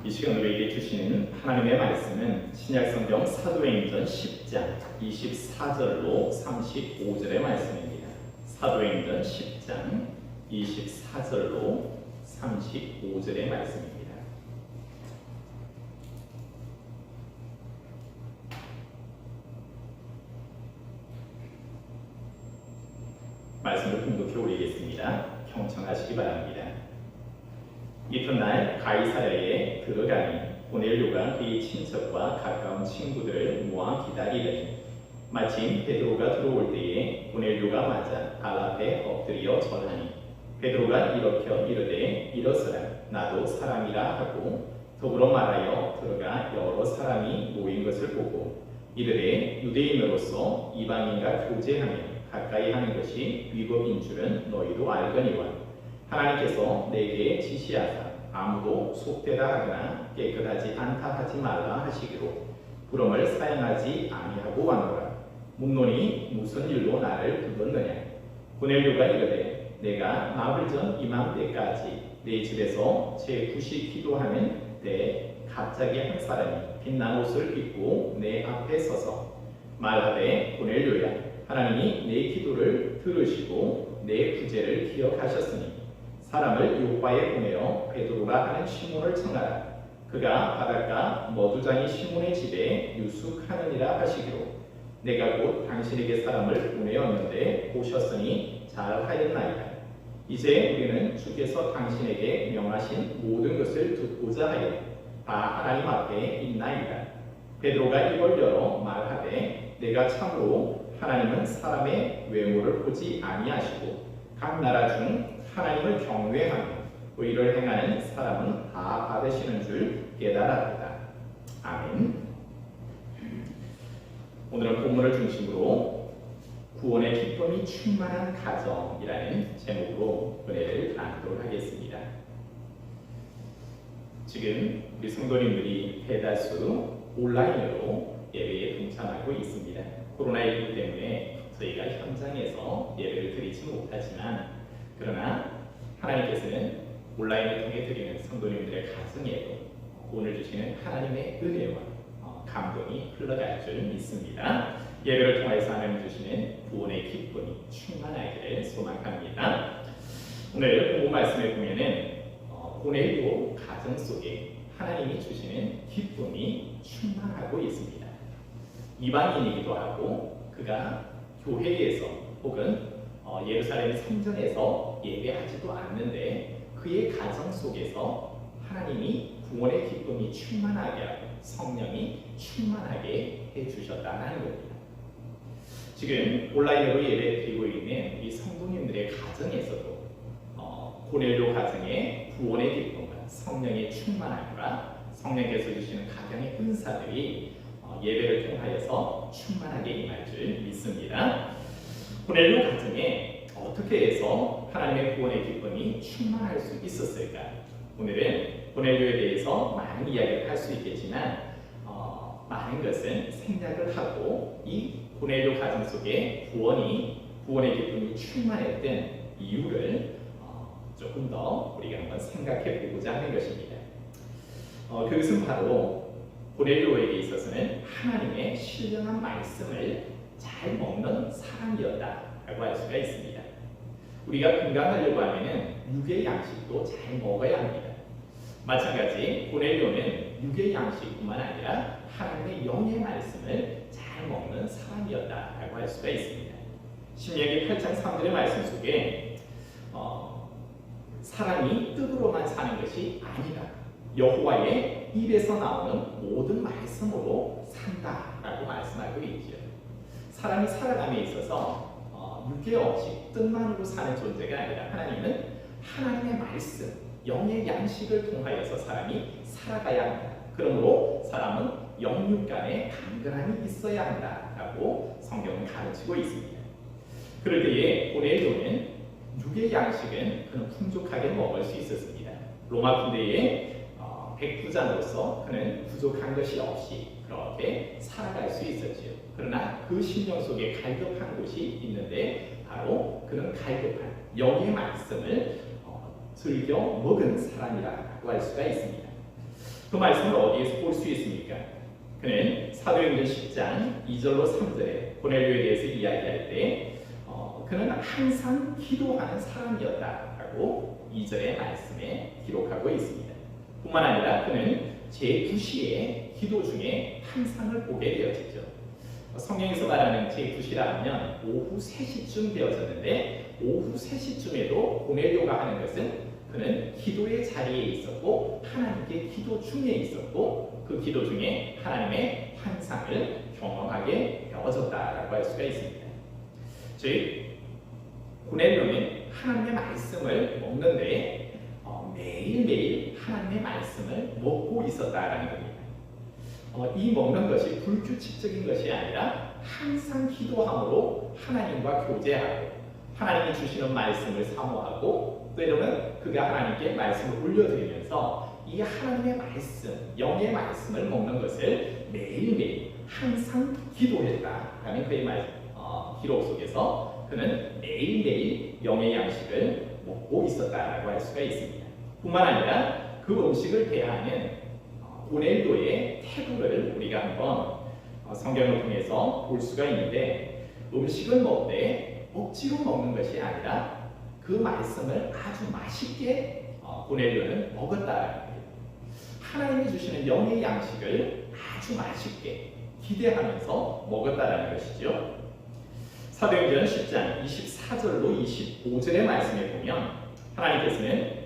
이 시간 우리에게 주시는 하나님의 말씀은 신약성경 사도행전 10장 24절로 35절의 말씀입니다. 사도행전 10장 24절로 35절의 말씀입니다. 말씀을 공독해 올리겠습니다. 경청하시기 바랍니다. 이튿날 가이사랴에 들어가니 고넬료가 그의 친척과 가까운 친구들을 모아 기다리더니 마침 베드로가 들어올 때에 고넬료가 맞아 발 앞에 엎드려 절하니 베드로가 일으켜 이르되 일어서라 나도 사람이라 하고 더불어 말하여 들어가 여러 사람이 모인 것을 보고 이르되 유대인으로서 이방인과 교제하며 가까이 하는 것이 위법인 줄은 너희도 알거니와 하나님께서 내게 지시하사 아무도 속되다 하거나 깨끗하지 않다 하지 말라 하시기로 부름을 사양하지 아니하고 왔노라. 묻노니 무슨 일로 나를 부르느냐. 고넬료가 이르되 내가 나흘 전 이맘때까지 내 집에서 제9시 기도하는 때 갑자기 한 사람이 빛난 옷을 입고 내 앞에 서서 말하되 고넬료야 하나님이 내 기도를 들으시고 내 부재를 기억하셨으니 사람을 요바에 보내어 베드로라 하는 시몬을 청하라. 그가 바닷가 머두장이 시몬의 집에 유숙하느니라 하시기로 내가 곧 당신에게 사람을 보내었는데 오셨으니 잘하였나이다. 이제 우리는 주께서 당신에게 명하신 모든 것을 듣고자 하여 다 하나님 앞에 있나이다. 베드로가 입을 열어 말하되 내가 참으로 하나님은 사람의 외모를 보지 아니하시고 각 나라 중 하나님을 경외하며 의를 행하는 사람은 다 받으시는 줄 깨달았다. 아멘. 오늘은 본문을 중심으로 구원의 기쁨이 충만한 가정이라는 제목으로 은혜를 나누도록 하겠습니다. 지금 우리 성도님들이 대다수 온라인으로 예배에 동참하고 있습니다. 코로나19 때문에 저희가 현장에서 예배를 드리지 못하지만 그러나 하나님께서는 온라인을 통해 드리는 성도님들의 가정에도 오늘 주시는 하나님의 은혜와 감동이 흘러갈 줄 믿습니다. 예배를 통해서 하나님 주시는 구원의 기쁨이 충만하기를 소망합니다. 오늘 본문 말씀에 보면은 고넬료 가정 속에 하나님이 주시는 기쁨이 충만하고 있습니다. 이방인이기도 하고 그가 교회에서 혹은 예루살렘 성전에서 예배하지도 않는데 그의 가정 속에서 하나님이 구원의 기쁨이 충만하게 하고 성령이 충만하게 해주셨다는 겁니다. 지금 온라인으로 예배드리고 있는 이 성도님들의 가정에서도 고넬료 가정의 구원의 기쁨과 성령의 충만함과 성령께서 주시는 각양의 은사들이 예배를 통하여서 충만하게 임할 줄 믿습니다. 고넬료 가정에 어떻게 해서 하나님의 구원의 기쁨이 충만할 수 있었을까? 오늘은 고넬료에 대해서 많은 이야기를 할 수 있겠지만 많은 것은 생략을 하고 이 고넬료 가정 속에 구원의 기쁨이 충만했던 이유를 조금 더 우리가 한번 생각해 보고자 하는 것입니다. 그것은 바로 고넬료에게 있어서는 하나님의 신령한 말씀을 잘 먹는 사람이었다라고 할 수가 있습니다. 우리가 건강하려고 하면은 육의 양식도 잘 먹어야 합니다. 마찬가지 고넬료는 육의 양식뿐만 아니라 하나님의 영의 말씀을 잘 먹는 사람이었다라고 할 수가 있습니다. 신명기 8장 3절의 말씀 속에 사람이 떡으로만 사는 것이 아니라 여호와의 입에서 나오는 모든 말씀으로 산다라고 말씀하고 있죠. 사람이 살아감에 있어서 육의 음식, 뜻만으로 사는 존재가 아니라 하나님은 하나님의 말씀, 영의 양식을 통하여서 사람이 살아가야 한다. 그러므로 사람은 영육 간에 간결함이 있어야 한다라고 성경은 가르치고 있습니다. 그럴 때에 고넬료는 육의 양식은 그는 풍족하게 먹을 수 있었습니다. 로마 군대의 백부장으로서 그는 부족한 것이 없이 그렇게 살아갈 수 있었지요. 그러나 그 심령 속에 갈급한 곳이 있는데 바로 그는 갈급한 영의 말씀을 즐겨 먹은 사람이라고 할 수가 있습니다. 그 말씀을 어디에서 볼 수 있습니까? 그는 사도행전 10장 2절로 3절에 고넬료에 대해서 이야기할 때 그는 항상 기도하는 사람이었다라고 2절의 말씀에 기록하고 있습니다. 뿐만 아니라 그는 제9시에 기도 중에 환상을 보게 되어지죠. 성경에서 말하는 제9시라 하면 오후 3시쯤 되어졌는데 오후 3시쯤에도 고넬료가 하는 것은 그는 기도의 자리에 있었고 하나님께 기도 중에 있었고 그 기도 중에 하나님의 환상을 경험하게 되어졌다라고 할 수가 있습니다. 즉 고넬료는 하나님의 말씀을 먹는데 매일매일 하나님의 말씀을 먹고 있었다라는 겁니다. 이 먹는 것이 불규칙적인 것이 아니라 항상 기도함으로 하나님과 교제하고 하나님이 주시는 말씀을 사모하고 때로는 그가 하나님께 말씀을 올려드리면서 이 하나님의 말씀, 영의 말씀을 먹는 것을 매일매일 항상 기도했다라는 그의 기록 속에서 그는 매일매일 영의 양식을 먹고 있었다라고 할 수가 있습니다. 뿐만 아니라 그 음식을 대하는 고넬료의 태도를 우리가 한번 성경을 통해서 볼 수가 있는데 음식을 먹되 억지로 먹는 것이 아니라 그 말씀을 아주 맛있게 고넬료는 먹었다라는 거예요. 하나님이 주시는 영의 양식을 아주 맛있게 기대하면서 먹었다라는 것이죠. 사도행전 10장 24절로 25절의 말씀에 보면 하나님께서는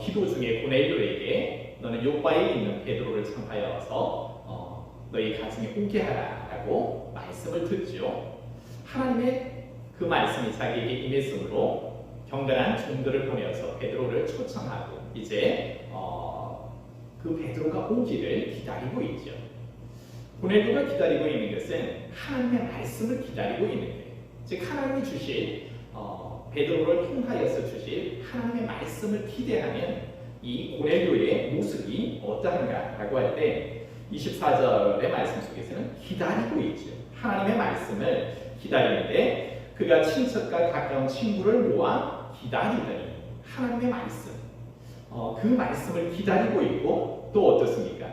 기도 중에 고넬료에게 너는 요바에 있는 베드로를 청하여서 너희 가슴에 오게 하라라고 말씀을 듣죠. 하나님의 그 말씀이 자기에게 임했으므로 경건한 종들을 보내어서 베드로를 초청하고 이제 그 베드로가 오기를 기다리고 있죠. 고넬료가 기다리고 있는 것은 하나님의 말씀을 기다리고 있는 거예요. 즉 하나님이 주실 베드로를 통하여서 주실 하나님의 말씀을 기대하면 이 고넬료의 모습이 어떠한가라고 할 때 24절의 말씀 속에서는 기다리고 있죠. 하나님의 말씀을 기다리는데 그가 친척과 가까운 친구를 모아 기다리더니 하나님의 말씀 그 말씀을 기다리고 있고 또 어떻습니까?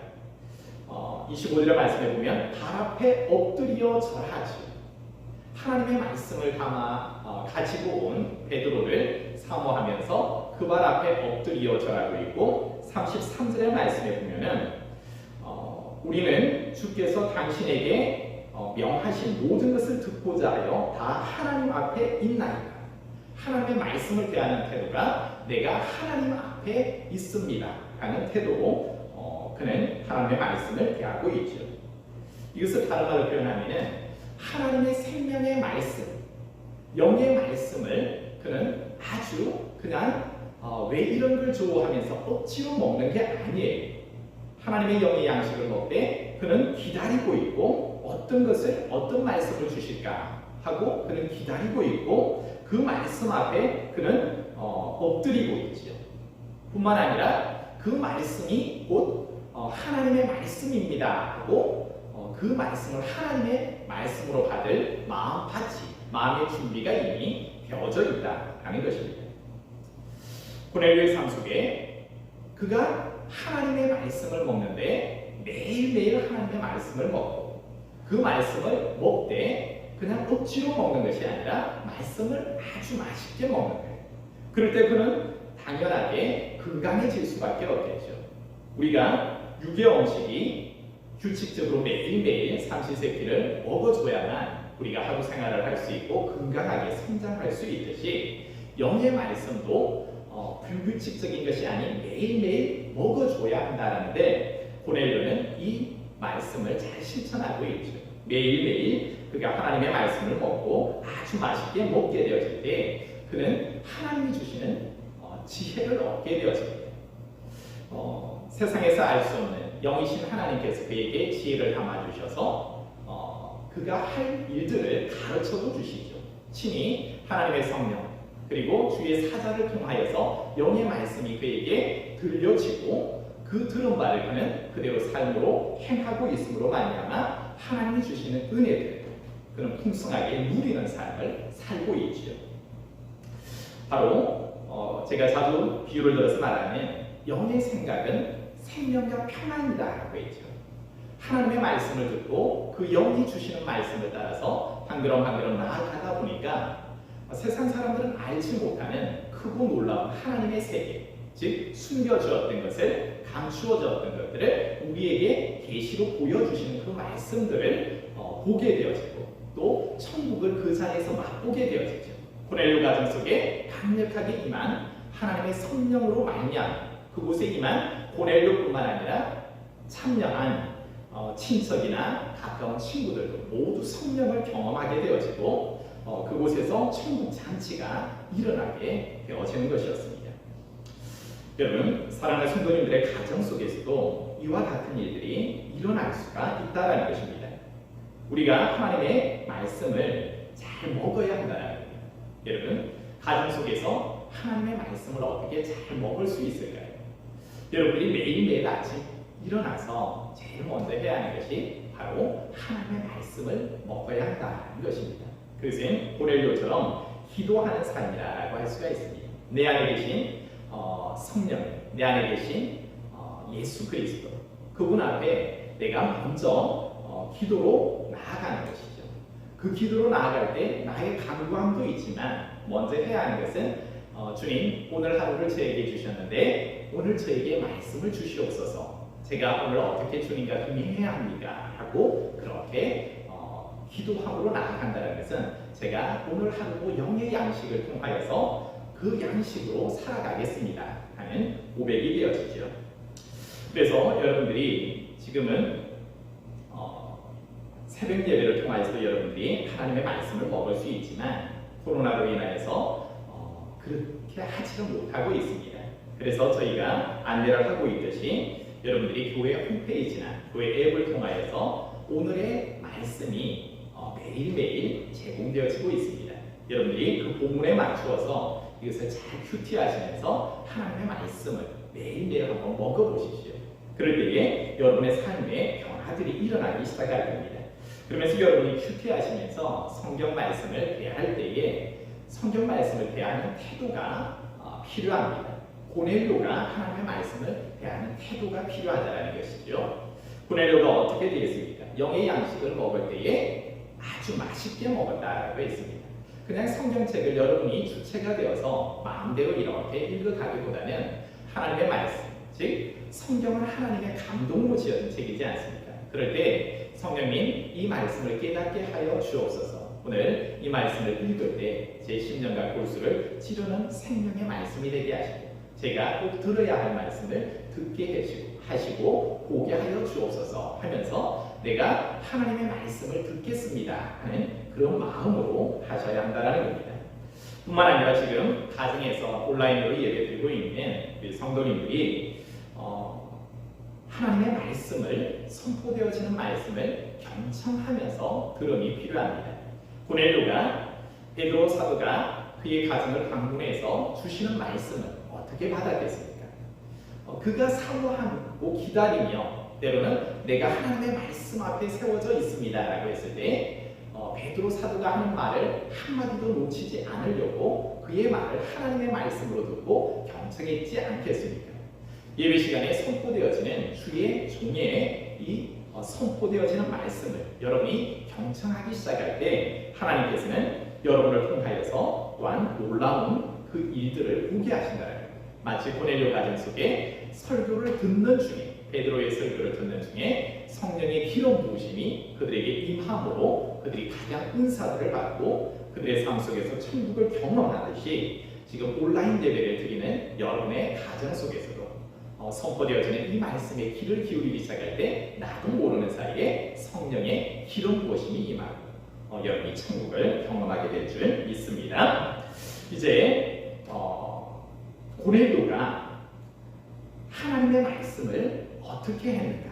25절의 말씀에 보면 발 앞에 엎드려 절하죠. 하나님의 말씀을 담아 가지고 온 베드로를 사모하면서 그 발 앞에 엎드려 절하고 있고 33절의 말씀에 보면은 우리는 주께서 당신에게 명하신 모든 것을 듣고자 하여 다 하나님 앞에 있나이다. 하나님의 말씀을 대하는 태도가 내가 하나님 앞에 있습니다 라는 태도로 그는 하나님의 말씀을 대하고 있죠. 이것을 다른 말로 표현하면 하나님의 생명의 말씀, 영의 말씀을 그는 아주 그냥 왜 이런 걸 좋아하면서 억지로 먹는 게 아니에요. 하나님의 영의 양식을 먹되 그는 기다리고 있고 어떤 말씀을 주실까 하고 그는 기다리고 있고 그 말씀 앞에 그는 엎드리고 있죠. 뿐만 아니라 그 말씀이 곧 하나님의 말씀입니다 하고 그 말씀을 하나님의 말씀으로 받을 마음의 준비가 이미 되어져 있다라는 것입니다. 고넬료의 삶 속에 그가 하나님의 말씀을 먹는데 매일매일 하나님의 말씀을 먹고 그 말씀을 먹되 그냥 억지로 먹는 것이 아니라 말씀을 아주 맛있게 먹는 거예요. 그럴 때 그는 당연하게 건강해질 수밖에 없겠죠. 우리가 유교 음식이 규칙적으로 매일매일 삼시세끼를 먹어줘야만 우리가 하루 생활을 할 수 있고 건강하게 성장할 수 있듯이 영의 말씀도 불규칙적인 것이 아닌 매일매일 먹어줘야 한다는데 고넬료는 이 말씀을 잘 실천하고 있죠. 매일매일 그가 하나님의 말씀을 먹고 아주 맛있게 먹게 되어질 때 그는 하나님이 주시는 지혜를 얻게 되어집니다. 세상에서 알 수 없는 영이신 하나님께서 그에게 지혜를 담아주셔서 그가 할 일들을 가르쳐도 주시죠. 친히 하나님의 성령 그리고 주의 사자를 통하여서 영의 말씀이 그에게 들려지고 그 들은 바를 그는 그대로 삶으로 행하고 있음으로 말미암아 하나님이 주시는 은혜들 그는 풍성하게 누리는 삶을 살고 있죠. 바로 제가 자주 비유를 들어서 말하면 영의 생각은 생명과 평안이다라고 했죠. 하나님의 말씀을 듣고 그 영이 주시는 말씀을 따라서 한 걸음 한 걸음 나아가다 보니까 세상 사람들은 알지 못하는 크고 놀라운 하나님의 세계, 즉 숨겨주었던 것을, 감추어졌던 것들을 우리에게 계시로 보여주시는 그 말씀들을 보게 되어지고 또 천국을 그 자리에서 맛보게 되어지죠. 고넬료 가정 속에 강력하게 임한 하나님의 성령으로 말미암아 그곳에 임한 고넬료뿐만 아니라 참여한 친척이나 가까운 친구들도 모두 성령을 경험하게 되어지고 그곳에서 천국 잔치가 일어나게 되어지는 것이었습니다. 여러분, 사랑하는 성도님들의 가정 속에서도 이와 같은 일들이 일어날 수가 있다는 것입니다. 우리가 하나님의 말씀을 잘 먹어야 한다는 겁니다. 여러분, 가정 속에서 하나님의 말씀을 어떻게 잘 먹을 수 있을까요? 여러분들이 매일매일 아침 일어나서 제일 먼저 해야 하는 것이 바로 하나님의 말씀을 먹어야 한다는 것입니다. 그것은 고넬료처럼 기도하는 삶이라고 할 수가 있습니다. 내 안에 계신 성령, 내 안에 계신 예수 그리스도, 그분 앞에 내가 먼저 기도로 나아가는 것이죠. 그 기도로 나아갈 때 나의 간구함도 있지만 먼저 해야 하는 것은 주님, 오늘 하루를 저에게 주셨는데 오늘 저에게 말씀을 주시옵소서. 제가 오늘 어떻게 주님과 동행해야 합니까? 하고 그렇게 기도함으로 나아간다는 것은 제가 오늘 하루도 영의 양식을 통하여서 그 양식으로 살아가겠습니다 하는 고백이 되어지죠. 그래서 여러분들이 지금은 새벽 예배를 통해서 여러분들이 하나님의 말씀을 먹을 수 있지만 코로나로 인하여서 그렇게 하지는 못하고 있습니다. 그래서 저희가 안내를 하고 있듯이 여러분들이 교회 홈페이지나 교회 앱을 통하여서 오늘의 말씀이 매일매일 제공되어지고 있습니다. 여러분들이 그 본문에 맞추어서 이것을 잘 큐티하시면서 하나님의 말씀을 매일매일 한번 먹어보십시오. 그럴 때에 여러분의 삶에 변화들이 일어나기 시작할 겁니다. 그러면서 여러분이 큐티하시면서 성경 말씀을 대할 때에 성경 말씀을 대하는 태도가 필요합니다. 고넬료가 하나님의 말씀을 대하는 태도가 필요하다는 것이죠. 고넬료가 어떻게 되었습니까? 영의 양식을 먹을 때에 아주 맛있게 먹었다라고 했습니다. 그냥 성경책을 여러분이 주체가 되어서 마음대로 이렇게 읽어가기보다는 하나님의 말씀, 즉 성경은 하나님의 감동으로 지어진 책이지 않습니까? 그럴 때 성령님 이 말씀을 깨닫게 하여 주옵소서. 오늘 이 말씀을 읽을 때 제 심령과 골수를 찌르는 생명의 말씀이 되게 하시고 제가 꼭 들어야 할 말씀을 듣게 하시고 보게 하여 주옵소서 하면서 내가 하나님의 말씀을 듣겠습니다 하는 그런 마음으로 하셔야 한다는 겁니다. 뿐만 아니라 지금 가정에서 온라인으로 예배드리고 있는 우리 성도님들이 하나님의 말씀을 선포되어지는 말씀을 경청하면서 들음이 필요합니다. 고넬료가 베드로 사도가 그의 가정을 방문해서 주시는 말씀을 어떻게 받았겠습니까? 그가 사모하고 기다리며 때로는 내가 하나님의 말씀 앞에 세워져 있습니다 라고 했을 때 베드로 사도가 하는 말을 한마디도 놓치지 않으려고 그의 말을 하나님의 말씀으로 듣고 경청했지 않겠습니까? 예배 시간에 선포되어지는 주의 종의 이 선포되어지는 말씀을 여러분이 경청하기 시작할 때 하나님께서는 여러분을 통하여서 또한 놀라운 그 일들을 보게 하신다는 거예요. 마치 고넬료 가정 속에 설교를 듣는 중에 베드로의 설교를 듣는 중에 성령의 기름 부으심이 그들에게 임함으로 그들이 가장 은사들을 받고 그들의 삶 속에서 천국을 경험하듯이 지금 온라인 예배를 드리는 여러분의 가정 속에서도 선포되어지는 이 말씀에 귀를 기울이기 시작할 때 나도 모르는 사이에 성령의 기름 부으심이 임하고 여러분이 천국을 경험하게 될 줄 믿습니다. 이제 고넬료가 하나님의 말씀을 어떻게 했는가?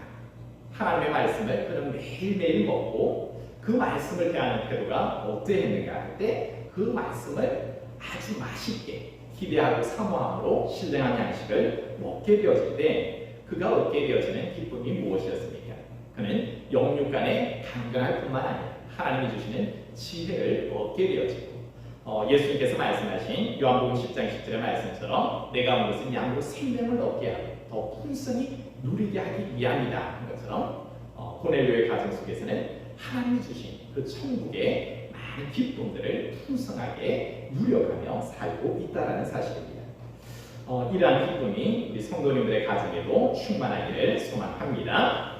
하나님의 말씀을 그는 매일매일 먹고 그 말씀을 대하는 태도가 어떠했는가 할 때 그 말씀을 아주 맛있게 기대하고 사모함으로 신령한 양식을 먹게 되었을 때 그가 얻게 되어지는 기쁨이 무엇이었습니까? 그는 영육 간의 강건할 뿐만 아니라 하나님이 주시는 지혜를 얻게 되어지고 예수님께서 말씀하신 요한복음 10장 10절의 말씀처럼 내가 온 것은 양으로 생명을 얻게 하고 더 풍성히 누리게 하기 위함이다 하는 것처럼 고넬료의 가정 속에서는 하나님이 주신 그 천국의 많은 기쁨들을 풍성하게 누려가며 살고 있다는 사실입니다. 이러한 기쁨이 우리 성도님들의 가정에도 충만하기를 소망합니다.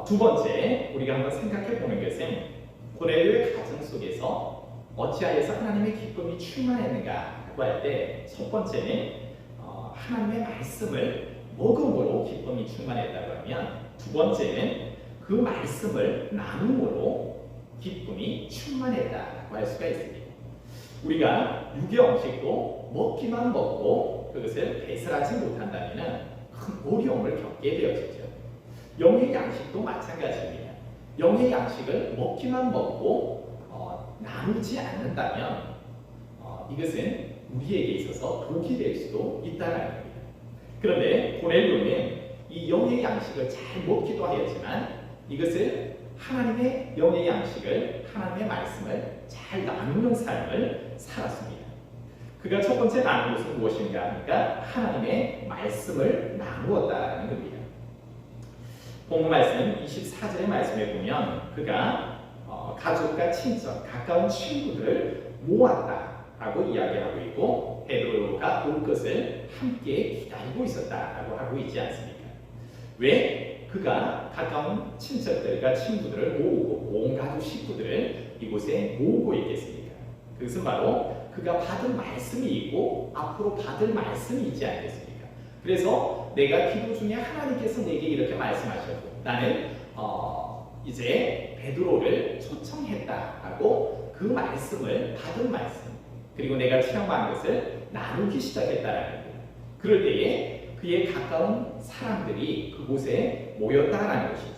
두 번째, 우리가 한번 생각해 보는 것은 고넬료의 가정 속에서 어찌하여서 하나님의 기쁨이 충만했는가라고 할 때 첫 번째는 하나님의 말씀을 먹음으로 기쁨이 충만했다고 하면, 두 번째는 그 말씀을 나눔으로 기쁨이 충만했다고 할 수가 있습니다. 우리가 육의 음식도 먹기만 먹고 그것을 배설하지 못한다면 큰 어려움을 겪게 되어지죠. 영의 양식도 마찬가지입니다. 영의 양식을 먹기만 먹고 나누지 않는다면 이것은 우리에게 있어서 독이 될 수도 있다는 겁니다. 그런데 고넬료는 이 영의 양식을 잘 먹기도 하였지만 이것을 하나님의 영의 양식을, 하나님의 말씀을 잘 나누는 삶을 살았습니다. 그가 첫 번째 나눈 것은 무엇인가 하니까 하나님의 말씀을 나누었다는 겁니다. 본문 말씀 24절의 말씀에 보면 그가 가족과 친척, 가까운 친구들을 모았다라고 이야기하고 있고 베드로가 올 것을 함께 기다리고 있었다라고 하고 있지 않습니까? 왜 그가 가까운 친척들과 친구들을 모으고 온 가족 식구들을 이곳에 모으고 있겠습니까? 그것은 바로 그가 받은 말씀이 있고 앞으로 받을 말씀이 있지 않겠습니까? 그래서 내가 기도 중에 하나님께서 내게 이렇게 말씀하셨고 나는 이제 베드로를 초청했다라고 그 말씀을 받은 말씀, 그리고 내가 체험한 것을 나누기 시작했다라는 겁니다. 그럴 때에 그의 가까운 사람들이 그곳에 모였다라는 것이죠.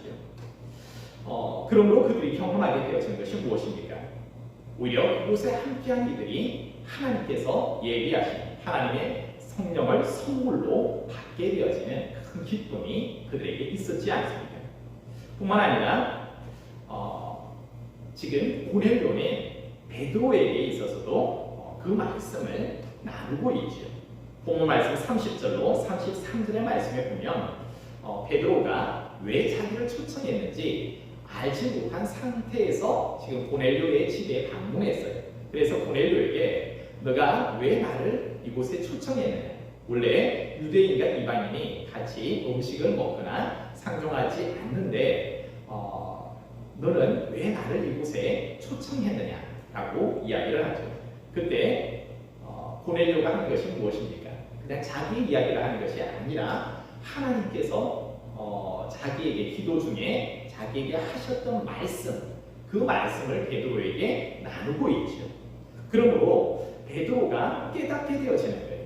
그러므로 그들이 경험하게 되어진 것이 무엇입니까? 오히려 그곳에 함께한 이들이 하나님께서 예비하신 하나님의 성령을 선물로 받게 되어지는 큰 기쁨이 그들에게 있었지 않습니까? 뿐만 아니라 지금 고넬료는 베드로에게 있어서도 그 말씀을 나누고 있죠. 본문 말씀 30절로 33절의 말씀에 보면 베드로가 왜 자기를 초청했는지 알지 못한 상태에서 지금 고넬료의 집에 방문했어요. 그래서 고넬료에게 너가 왜 나를 이곳에 초청했느냐? 원래 유대인과 이방인이 같이 음식을 먹거나 상종하지 않는데 너는 왜 나를 이곳에 초청했느냐라고 이야기를 하죠. 그때 고넬료가 하는 것이 무엇입니까? 그냥 자기 이야기를 하는 것이 아니라 하나님께서 자기에게 기도 중에 자기에게 하셨던 말씀, 그 말씀을 베드로에게 나누고 있죠. 그러므로 베드로가 깨닫게 되어지는 거예요.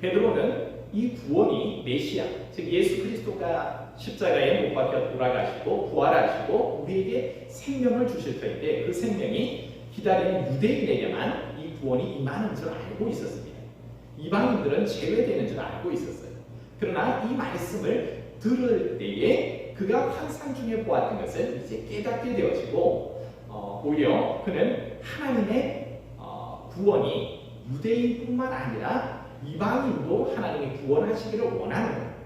베드로는 이 구원이 메시아, 즉 예수 그리스도가 십자가에 못 박혀 돌아가시고 부활하시고 우리에게 생명을 주실 텐데 그 생명이 기다리는 유대인에게만 이 구원이 임하는 줄 알고 있었습니다. 이방인들은 제외되는 줄 알고 있었어요. 그러나 이 말씀을 들을 때에 그가 환상 중에 보았던 것을 이제 깨닫게 되어지고 오히려 그는 하나님의 구원이 유대인뿐만 아니라 이방인도 하나님이 구원하시기를 원하는 거예요.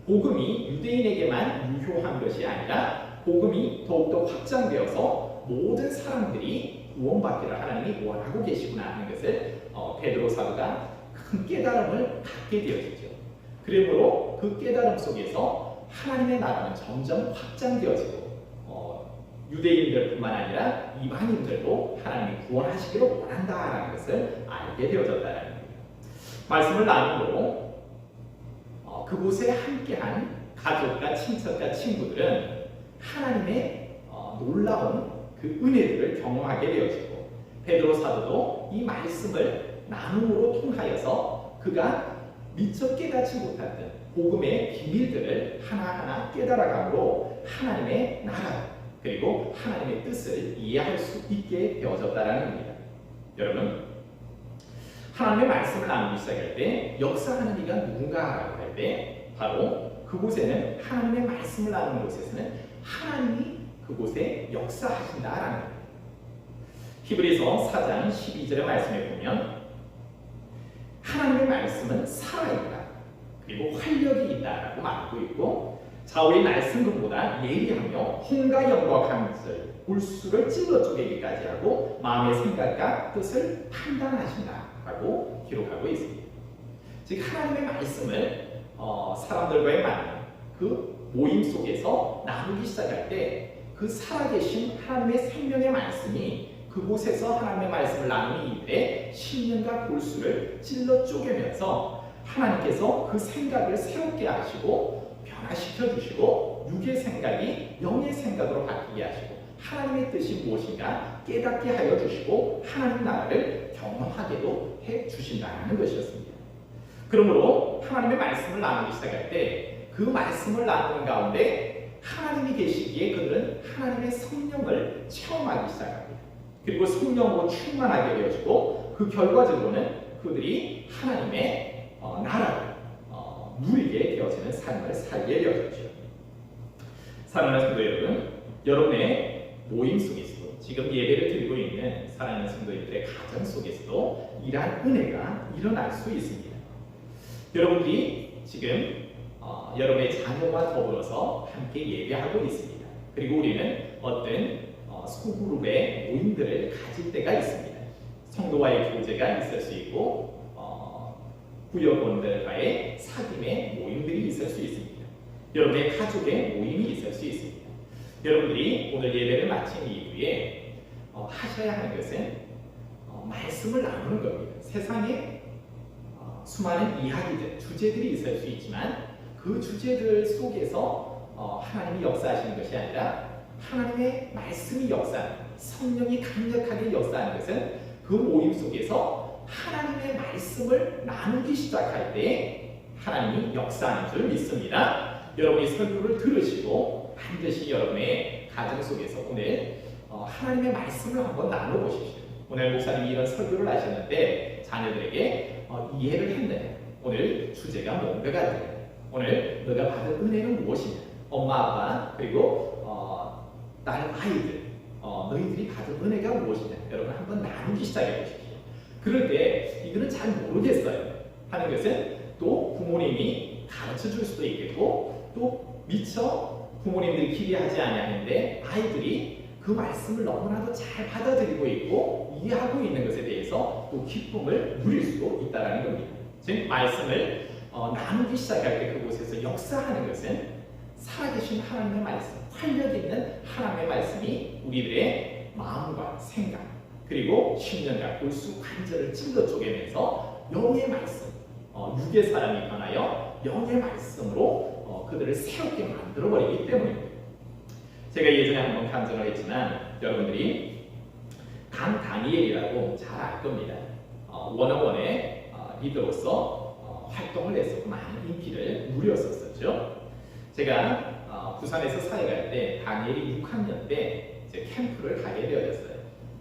복음이 유대인에게만 유효한 것이 아니라 복음이 더욱더 확장되어서 모든 사람들이 구원받기를 하나님이 원하고 계시구나 하는 것을 베드로 사도가 큰 깨달음을 갖게 되어지죠. 그러므로 그 깨달음 속에서 하나님의 나라는 점점 확장되어지고 유대인들뿐만 아니라 이방인들도 하나님이 구원하시기를 원한다라는 것을 알게 되어졌다는 겁니다. 말씀을 나누므로 그곳에 함께한 가족과 친척과 친구들은 하나님의 놀라운 그 은혜들을 경험하게 되어지고 베드로 사도도 이 말씀을 나눔으로 통하여서 그가 미처 깨닫지 못했던 복음의 비밀들을 하나하나 깨달아감으로 하나님의 나라 그리고 하나님의 뜻을 이해할 수 있게 되어졌다는 겁니다. 여러분, 하나님의 말씀을 나누기 시작할 때 역사하는 이가 누군가라고 할 때 바로 그곳에는 하나님의 말씀을 나누는 곳에서는 하나님이 그곳에 역사하신다라는 겁니다. 히브리서 4장 12절의 말씀에 보면 하나님의 말씀은 살아있다. 그리고 활력이 있다라고 말하고 있고, 자, 우리 말씀것보다 예리하며 홍과 영과 강을 울수를 찔러 쪼개기까지 하고 마음의 생각과 뜻을 판단하신다라고 기록하고 있습니다. 즉 하나님의 말씀을 사람들과의 만남, 그 모임 속에서 나누기 시작할 때 그 살아계신 하나님의 생명의 말씀이 그곳에서 하나님의 말씀을 나누는 이들의 신령과 골수를 찔러 쪼개면서 하나님께서 그 생각을 새롭게 하시고 변화시켜 주시고 육의 생각이 영의 생각으로 바뀌게 하시고 하나님의 뜻이 무엇인가 깨닫게 하여 주시고 하나님 나라를 경험하게도 해 주신다는 것이었습니다. 그러므로 하나님의 말씀을 나누기 시작할 때 그 말씀을 나누는 가운데 하나님이 계시기에 그들은 하나님의 성령을 체험하기 시작합니다. 그리고 성령으로 충만하게 되어지고 그 결과적으로는 그들이 하나님의 나라를 누리게 되어지는 삶을 살게 되어졌죠. 사랑하는 성도 여러분, 여러분의 모임 속에서도 지금 예배를 드리고 있는 사랑하는 성도님들의 가정 속에서도 이러한 은혜가 일어날 수 있습니다. 여러분들이 지금 여러분의 자녀와 더불어서 함께 예배하고 있습니다. 그리고 우리는 어떤 소그룹의 모임들을 가질 때가 있습니다. 성도와의 교제가 있을 수 있고 구역원들과의 사귐의 모임들이 있을 수 있습니다. 여러분의 가족의 모임이 있을 수 있습니다. 여러분들이 오늘 예배를 마친 이후에 하셔야 하는 것은 말씀을 나누는 겁니다. 세상에 수많은 이야기들, 주제들이 있을 수 있지만 그 주제들 속에서 하나님이 역사하시는 것이 아니라 하나님의 말씀이 역사하는, 성령이 강력하게 역사하는 것은 그 모임 속에서 하나님의 말씀을 나누기 시작할 때 하나님이 역사하는 줄 믿습니다. 여러분이 설교를 들으시고 반드시 여러분의 가정 속에서 오늘 하나님의 말씀을 한번 나눠보십시오. 오늘 목사님이 이런 설교를 하셨는데 자녀들에게 이해를 했느냐? 오늘 주제가 뭔가 같으냐? 오늘 너가 받은 은혜는 무엇이냐? 엄마, 아빠, 그리고 다른 아이들, 너희들이 받은 은혜가 무엇이냐? 여러분 한번 나누기 시작해 보십시오. 그럴 때 이거는 잘 모르겠어요 하는 것은 또 부모님이 가르쳐 줄 수도 있겠고 또 미처 부모님들이 기대하지 아니하는데 아이들이 그 말씀을 너무나도 잘 받아들이고 있고 이해하고 있는 것에 대해서 또 기쁨을 누릴 수도 있다는 겁니다. 즉 말씀을 나누기 시작할 때 그곳에서 역사하는 것은 살아계신 하나님의 말씀, 활력 있는 하나님의 말씀이 우리들의 마음과 생각 그리고 심령과 골수 관절을 찔러 쪼개면서 영의 말씀, 육의 사람이 변하여 영의 말씀으로 그들을 새롭게 만들어버리기 때문입니다. 제가 예전에 한번 감정을 했지만 여러분들이 강 다니엘이라고 잘 알 겁니다. 원어원의 리더로서 활동을 했었고 많은 인기를 누렸었죠. 제가 부산에서 사회 갈 때 다니엘이 6학년 때 이제 캠프를 가게 되어졌어요.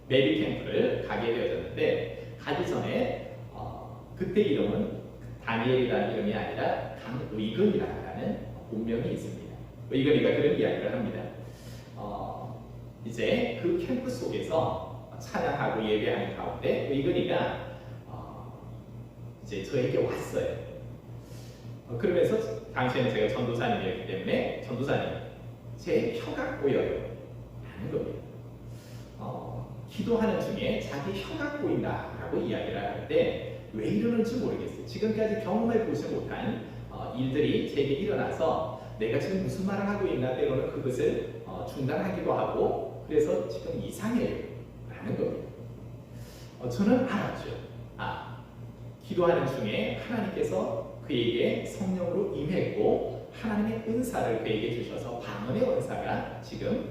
메비 캠프를 가게 되어졌는데 가기 전에 그때 이름은 다니엘이라는 이름이 아니라 강의근이라는 본명이 있습니다. 의근이가 그런 이야기를 합니다. 이제 그 캠프 속에서 찬양하고 예배하는 가운데 의근이가 이제 저에게 왔어요. 그러면서 당시에는 제가 전도사님이었기 때문에 전도사님, 제 혀가 꼬여요 하는 겁니다. 기도하는 중에 자기 혀가 꼬인다라고 이야기를 할 때 왜 이러는지 모르겠어요. 지금까지 경험해 보지 못한 일들이 제게 일어나서 내가 지금 무슨 말을 하고 있나 때로는 그것을 중단하기도 하고 그래서 지금 이상해요 라는 겁니다. 저는 알았죠. 기도하는 중에 하나님께서 그에게 성령으로 임했고 하나님의 은사를 그에게 주셔서 방언의 은사가 지금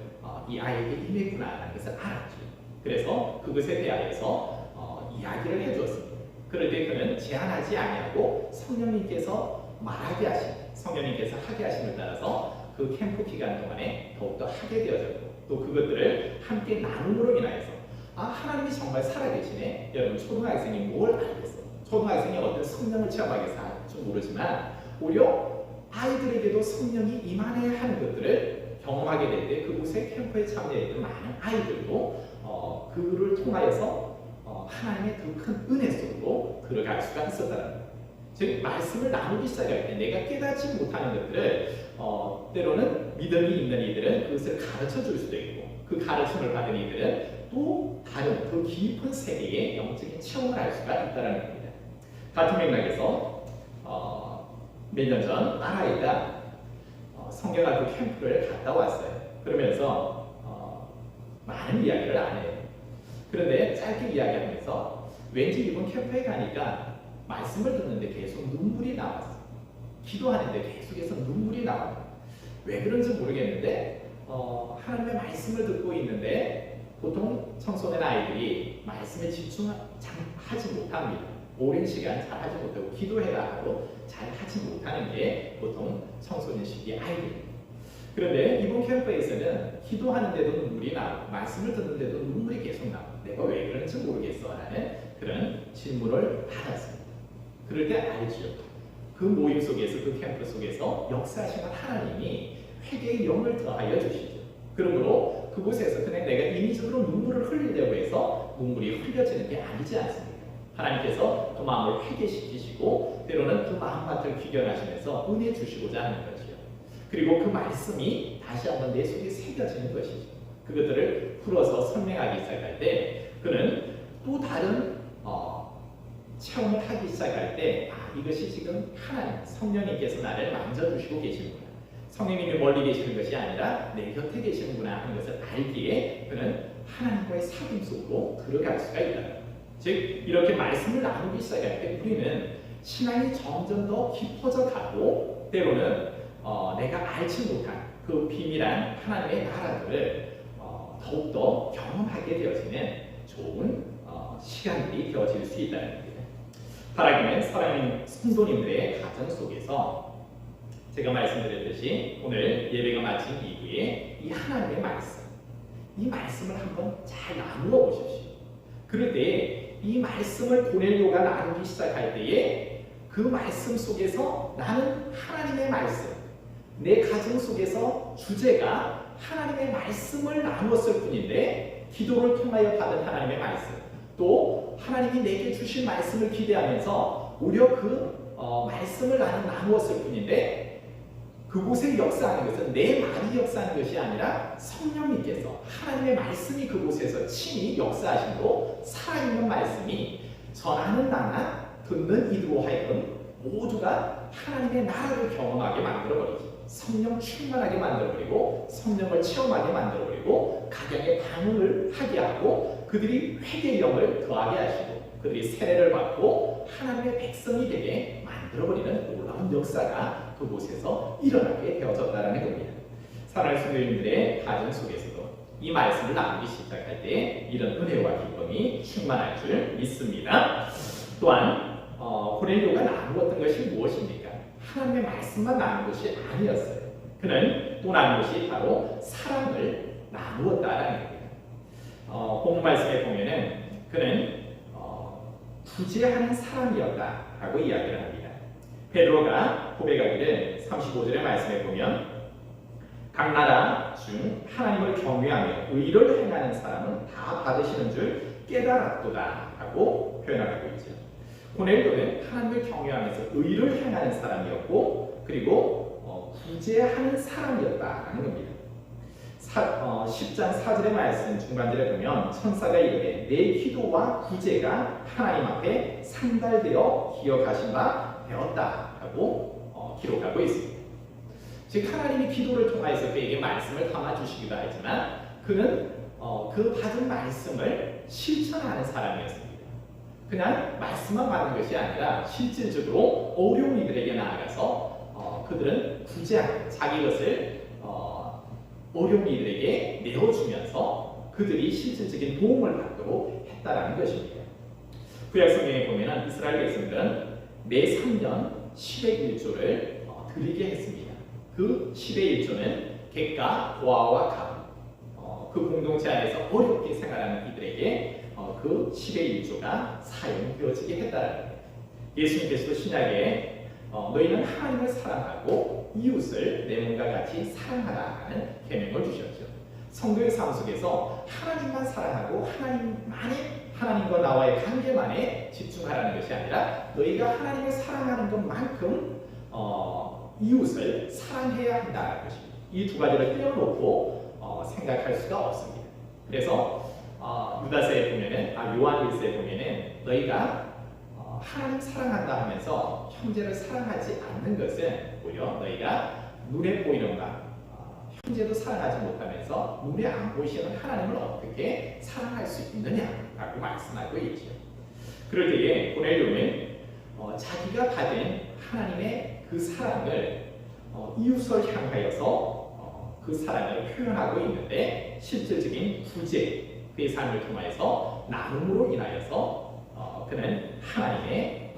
이 아이에게 임했구나라는 것을 알았죠. 그래서 그것에 대하여서 이야기를 해주었습니다. 그럴 때 그는 제한하지 아니하고 성령님께서 말하게 하신, 성령님께서 하게 하심을 따라서 그 캠프 기간 동안에 더욱더 하게 되어졌고 또 그것들을 함께 나눔으로 인하여서 하나님이 정말 살아계시네. 여러분 초등학생이 뭘 알겠어? 초등학생이 어떤 성령을 체험하겠어 할지 모르지만 오히려 아이들에게도 성령이 임하여야 하는 것들을 경험하게 될 때 그곳에 캠프에 참여했던 많은 아이들도 그를 통하여서 하나님의 그 큰 은혜 속으로 들어갈 수가 있었다는 거예요. 즉 말씀을 나누기 시작할 때 내가 깨닫지 못하는 것들을 때로는 믿음이 있는 이들은 그것을 가르쳐 줄 수도 있고 그 가르침을 받은 이들은 또 다른 더 깊은 세계의 영적인 체험을 할 수가 있다는 겁니다. 같은 맥락에서 몇 년 전 딸아이가 성경학교 캠프를 갔다 왔어요. 그러면서 많은 이야기를 안 해요. 그런데 짧게 이야기하면서 왠지 이번 캠프에 가니까 말씀을 듣는데 계속 눈물이 나왔어요. 기도하는데 계속해서 눈물이 나와요. 왜 그런지 모르겠는데 하나님의 말씀을 듣고 있는데 보통 청소년 아이들이 말씀에 집중하지 못합니다. 오랜 시간 잘 하지 못하고 기도해라 하고 잘 하지 못하는 게 보통 청소년 시기 아이들입니다. 그런데 이번 캠프에서는 기도하는데도 눈물이 나고 말씀을 듣는데도 눈물이 계속 나고 내가 왜 그런지 모르겠어 라는 그런 질문을 받았습니다. 그럴 때 알죠. 그 모임 속에서 그 캠프 속에서 역사하시는 하나님이 회개의 영을 더하여 주시죠. 그러므로 그곳에서 그냥 내가 인위적으로 눈물을 흘리려고 해서 눈물이 흘려지는 게 아니지 않습니까? 하나님께서 그 마음을 회개시키시고 때로는 그 마음밭을 귀견하시면서 은혜 주시고자 하는 거죠. 그리고 그 말씀이 다시 한번 내 속에 새겨지는 것이죠. 그것들을 풀어서 설명하기 시작할 때 그는 또 다른 체험을 하기 시작할 때 이것이 지금 하나님 성령님께서 나를 만져주시고 계시는구나. 성령님이 멀리 계시는 것이 아니라 내 곁에 계시는구나 하는 것을 알기에 그는 하나님과의 사귐 속으로 들어갈 수가 있다. 즉 이렇게 말씀을 나누기 시작할 때 우리는 신앙이 점점 더 깊어져 가고 때로는 내가 알지 못한 그 비밀한 하나님의 나라들을 더욱더 경험하게 되어지는 좋은 시간들이 되어질 수 있다는 겁니다. 바라기는 사랑하는 성도님들의 가정 속에서 제가 말씀드렸듯이 오늘 예배가 마친 이후에 이 하나님의 말씀, 이 말씀을 한번 잘 나누어 보십시오. 그럴 때 이 말씀을 고넬료가 나누기 시작할 때에 그 말씀 속에서 나는 하나님의 말씀, 내 가정 속에서 주제가 하나님의 말씀을 나누었을 뿐인데 기도를 통하여 받은 하나님의 말씀, 또 하나님이 내게 주신 말씀을 기대하면서 오히려 그 말씀을 나는 나누었을 뿐인데 그곳에 역사하는 것은 내 말이 역사하는 것이 아니라 성령님께서 하나님의 말씀이 그곳에서 친히 역사하심으로 살아있는 말씀이 전하는 나나 듣는 이들로 하여금 모두가 하나님의 나라를 경험하게 만들어버리죠. 성령 충만하게 만들어버리고 성령을 체험하게 만들어버리고 가정의 반응을 하게 하고 그들이 회개의 영을 더하게 하시고 그들이 세례를 받고 하나님의 백성이 되게 만들어버리는 놀라운 역사가 그곳에서 일어나게 되어졌다는 겁니다. 사랑하는 성도님들의 가정 속에서도 이 말씀을 나누기 시작할 때 이런 은혜와 기쁨이 충만할 줄 믿습니다. 또한 고넬료가 나누었던 것이 무엇입니까? 하나님의 말씀만 나눈 것이 아니었어요. 그는 또 나눈 것이 바로 사랑을 나누었다라는 겁니다. 본문 말씀에 보면은 그는 구제하는 사람이었다라고 이야기를 합니다. 베드로가 고백하기를 35절의 말씀에 보면 각 나라 중 하나님을 경외하며 의를 행하는 사람은 다 받으시는 줄 깨달았도다 라고 표현하고 있죠. 고넬료는 하나님을 경외하면서 의를 행하는 사람이었고 그리고 구제하는 사람이었다라는 겁니다. 10장 4절의 말씀 중간절에 보면 천사가 이르되 내 기도와 구제가 하나님 앞에 상달되어 기억하신 바 되었다라고 기록하고 있습니다. 즉 하나님이 기도를 통하여서 그에게 말씀을 담아주시기도 하지만 그는 그 받은 말씀을 실천하는 사람이었습니다. 그냥 말씀만 받는 것이 아니라 실질적으로 어려운 이들에게 나아가서 그들은 구제하는 자기 것을 어려운 이들에게 내어주면서 그들이 실질적인 도움을 받도록 했다라는 것입니다. 구약 성경에 보면 이스라엘 백성들은 매 3년 10의 1조를 드리게 했습니다. 그 10의 1조는 객과 고아와 감, 그 공동체 안에서 어렵게 생활하는 이들에게 그 10의 1조가 사용되어지게 했다라는 겁니다. 예수님께서도 신약에 너희는 하나님을 사랑하고 이웃을 내 몸과 같이 사랑하라는 계명을 주셨죠. 성도의 삶 속에서 하나님만 사랑하고 하나님과 나와의 관계만에 집중하라는 것이 아니라 너희가 하나님을 사랑하는 것만큼 이웃을 사랑해야 한다는 것입니다. 이 두 가지를 떼어놓고 생각할 수가 없습니다. 그래서 유다서에 보면은 요한일서에 보면은 너희가 하나님 사랑한다 하면서 형제를 사랑하지 않는 것은 오히려 너희가 눈에 보이는 것 형제도 사랑하지 못하면서 눈에 안 보이시는 하나님을 어떻게 사랑할 수 있느냐라고 말씀하고 있죠. 그럴 때에 고넬료는 자기가 받은 하나님의 그 사랑을 이웃을 향하여서 그 사랑을 표현하고 있는데 실질적인 구제, 그의 삶을 통하여서 나눔으로 인하여서 그는 하나님의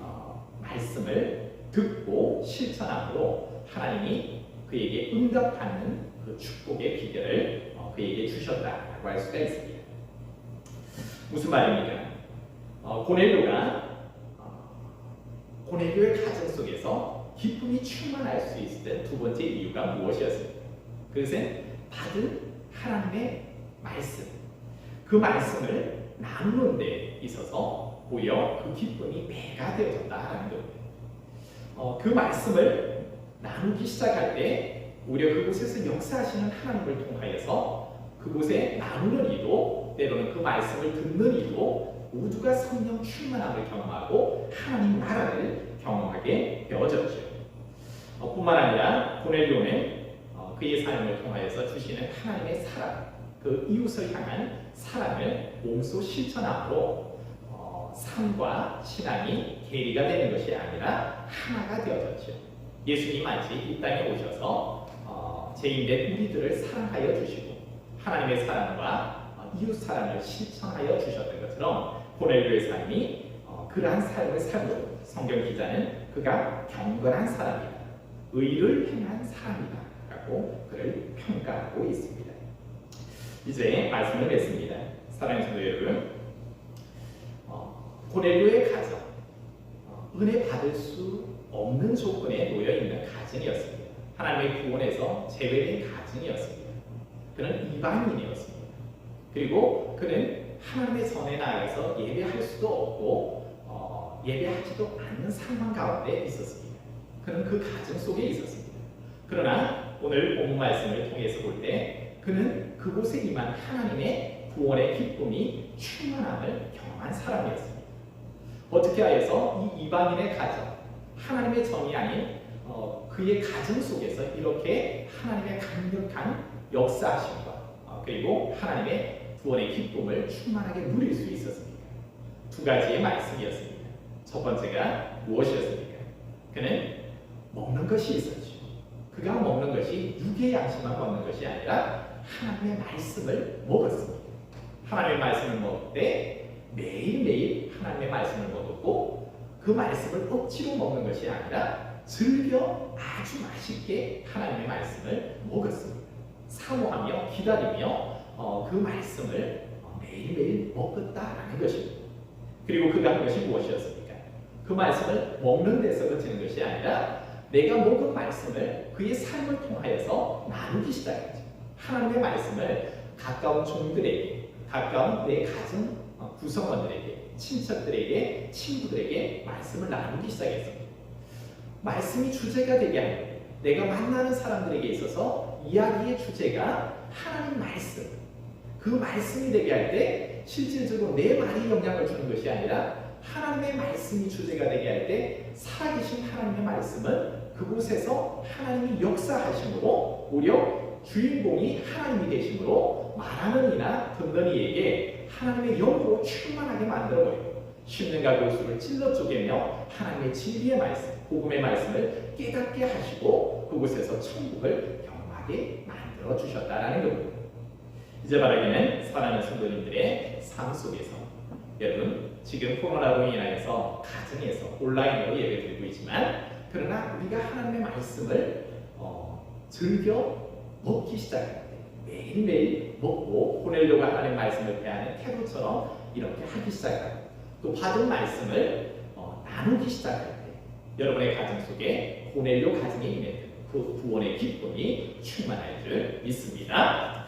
말씀을 듣고 실천함으로 하나님이 그에게 응답하는 그 축복의 비결을 그에게 주셨다라고 할 수가 있습니다. 무슨 말입니까? 고넬료의 가정 속에서 기쁨이 충만할 수 있었던 두 번째 이유가 무엇이었습니까? 그것은 받은 하나님의 말씀, 그 말씀을 나누는 데 있어서 오히려 그 기쁨이 배가 되어졌다라는 겁니다. 그 말씀을 나누기 시작할 때 오히려 그곳에서 역사하시는 하나님을 통하여서 그곳에 나누는 이도 때로는 그 말씀을 듣는 이도 모두가 성령 충만함을 경험하고 하나님 나라를 경험하게 되어졌죠. 뿐만 아니라 고넬료는 그의 삶을 통하여서 주시는 하나님의 사랑, 그 이웃을 향한 사랑을 몸소 실천함으로 삶과 신앙이 괴리가 되는 것이 아니라 하나가 되어졌죠. 예수님 마치 이 땅에 오셔서 죄인된 우리들을 사랑하여 주시고 하나님의 사랑과 이웃 사랑을 실천하여 주셨던 것처럼 고넬료의 삶이 그러한 삶을 살고 성경 기자는 그가 경건한 사람이다, 의를 행한 사람이다 라고 그를 평가하고 있습니다. 이제 말씀을 맺습니다. 사랑하는 성도 여러분, 고넬료의 가정, 은혜 받을 수 없는 조건에 놓여 있는 가정이었습니다. 하나님의 구원에서 제외된 가정이었습니다. 그는 이방인이었습니다. 그리고 그는 하나님의 전에 나아가서 예배할 수도 없고 예배하지도 않는 상황 가운데 있었습니다. 그는 그 가정 속에 있었습니다. 그러나 오늘 본문 말씀을 통해서 볼 때 그는 그곳에 임한 하나님의 구원의 기쁨이 충만함을 경험한 사람이었습니다. 어떻게 하여서 이 이방인의 가정, 하나님의 전이 아닌 그의 가정 속에서 이렇게 하나님의 강력한 역사하심과 그리고 하나님의 구원의 기쁨을 충만하게 누릴 수 있었습니까? 두 가지의 말씀이었습니다. 첫 번째가 무엇이었습니까? 그는 먹는 것이 있었죠. 그가 먹는 것이 육의 양식만 먹는 것이 아니라 하나님의 말씀을 먹었습니다. 하나님의 말씀을 먹을 때 매일매일 하나님의 말씀을 먹었고 그 말씀을 억지로 먹는 것이 아니라 즐겨 아주 맛있게 하나님의 말씀을 먹었습니다. 사모하며 기다리며 그 말씀을 매일매일 먹었다라는 것입니다. 그리고 그가 한 것이 무엇이었습니까? 그 말씀을 먹는 데서 그치는 것이 아니라 내가 먹은 말씀을 그의 삶을 통하여서 나누기 시작했죠. 하나님의 말씀을 가까운 종들에게, 가까운 내 가정 구성원들에게, 친척들에게, 친구들에게 말씀을 나누기 시작했습니다. 말씀이 주제가 되게 하는 거예요. 내가 만나는 사람들에게 있어서 이야기의 주제가 하나님 말씀, 그 말씀이 되게 할 때 실질적으로 내 말이 영향을 주는 것이 아니라 하나님의 말씀이 주제가 되게 할 때 살아계신 하나님의 말씀은 그곳에서 하나님이 역사하심으로 오히려 주인공이 하나님이 되심으로 말하는 이나 듣는 이에게 하나님의 영으로 충만하게 만들어버리고 심령과 골수를 찔러 쪼개며 하나님의 진리의 말씀, 복음의 말씀을 깨닫게 하시고 그곳에서 천국을 경험하게 만들어 주셨다라는 겁니다. 이제 바라기는 사랑하는 성도님들의 삶 속에서 여러분 지금 코로나로 인하여서 가정에서 온라인으로 예배드리고 있지만 그러나 우리가 하나님의 말씀을 즐겨 먹기 시작할 때 매일매일 먹고 고넬료가 하나님의 말씀을 대하는 태도처럼 이렇게 하기 시작하고 또 받은 말씀을 나누기 시작할 때 여러분의 가정 속에 고넬료 가정에 임했던 그 구원의 기쁨이 충만할 줄 믿습니다.